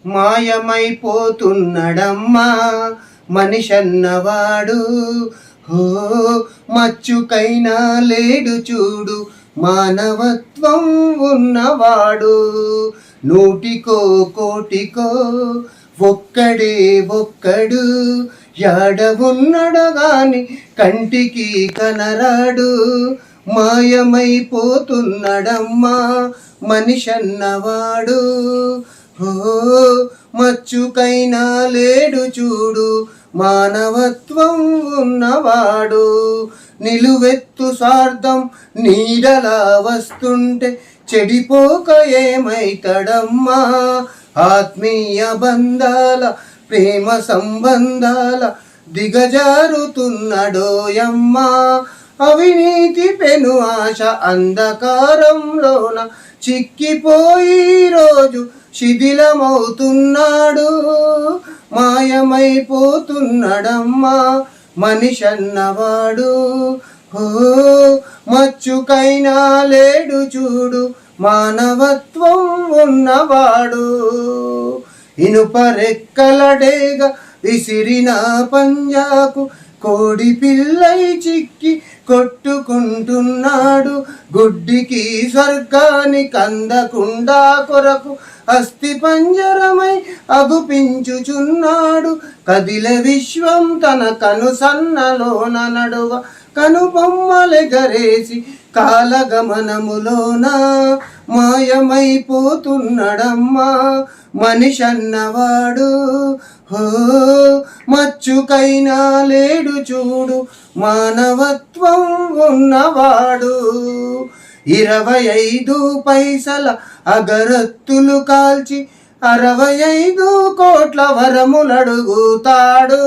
మాయమైపోతున్నడమ్మా మనిషన్నవాడు. హో మచ్చుకైనా లేడు చూడు మానవత్వం ఉన్నవాడు. నూటికో కోటికో ఒక్కడే ఒక్కడు, యాడ ఉన్నడగాని కంటికి కనరాడు. మాయమైపోతున్నడమ్మా మనిషన్నవాడు. హో మచ్చుకైనా లేడు చూడు మానవత్వం ఉన్నవాడు. నిలువెత్తు స్వార్థం నీడలా వస్తుంటే చెడిపోక ఏమైతడమ్మా. ఆత్మీయ బంధాల ప్రేమ సంబంధాల దిగజారుతున్నడోయమ్మా. అవినీతి పెను ఆశ అంధకారంలోన చిక్కిపోయి రోజు శిథిలమవుతున్నాడు. మాయమైపోతున్నడమ్మా మనిషన్నవాడు. హో మచ్చుకైనా లేడు చూడు మానవత్వం ఉన్నవాడు. ఇనుపరెక్కలడేగ విసిరిన పంజాకు కోడి పిల్లై చిక్కి కొట్టుకుంటున్నాడు. గుడ్డికి స్వర్గానికి అందకుండా కొరకు అస్థి పంజరమై అగుపించుచున్నాడు. కదిల విశ్వం తన కనుసన్నలోన నడువ కనుబొమ్మలెగరేసి కాలగమనములోన మాయమైపోతున్నడమ్మా మనిషన్నవాడు. హో మచ్చుకైనా లేడు చూడు మానవత్వం ఉన్నవాడు. 25 పైసల అగరత్తులు కాల్చి 65 కోట్ల వరములడుగుతాడు.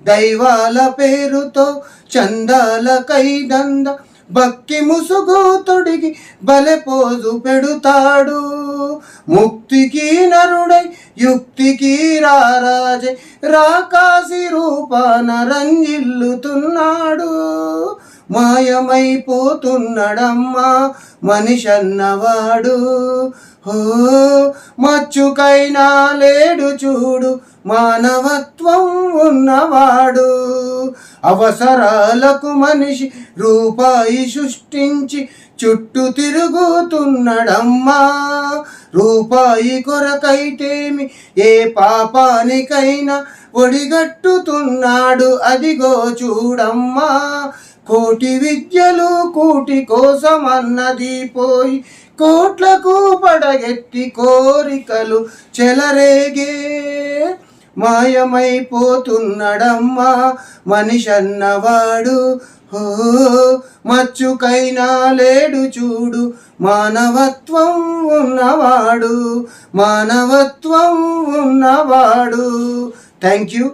దైవాల పేరుతో చందాల కైదంద భక్తి ముసుగు తొడిగి బలెపోజు పెడుతాడు. ముక్తికి నరుడై యుక్తికి రారాజే రాకాసి రూపాన రంజిల్లుతున్నాడు. మాయమైపోతున్నడమ్మా మనిషన్నవాడు. హో మచ్చుకైనా లేడు చూడు మానవత్వం ఉన్నవాడు. అవసరాలకు మనిషి రూపాయి సృష్టించి చుట్టూ తిరుగుతున్నడమ్మా. రూపాయి కొరకైతేమి ఏ పాపానికైనా ఒడిగట్టుతున్నాడు. అదిగో చూడమ్మా. కోటి విద్యలు కూటి కోసమన్నది పోయి కోట్లకు పడగెత్తి కోరికలు చెలరేగే. మాయమైపోతున్నడమ్మా మనిషన్నవాడు. హో మచ్చుకైనా లేడు చూడు మానవత్వం ఉన్నవాడు. మానవత్వం ఉన్నవాడు. Thank you.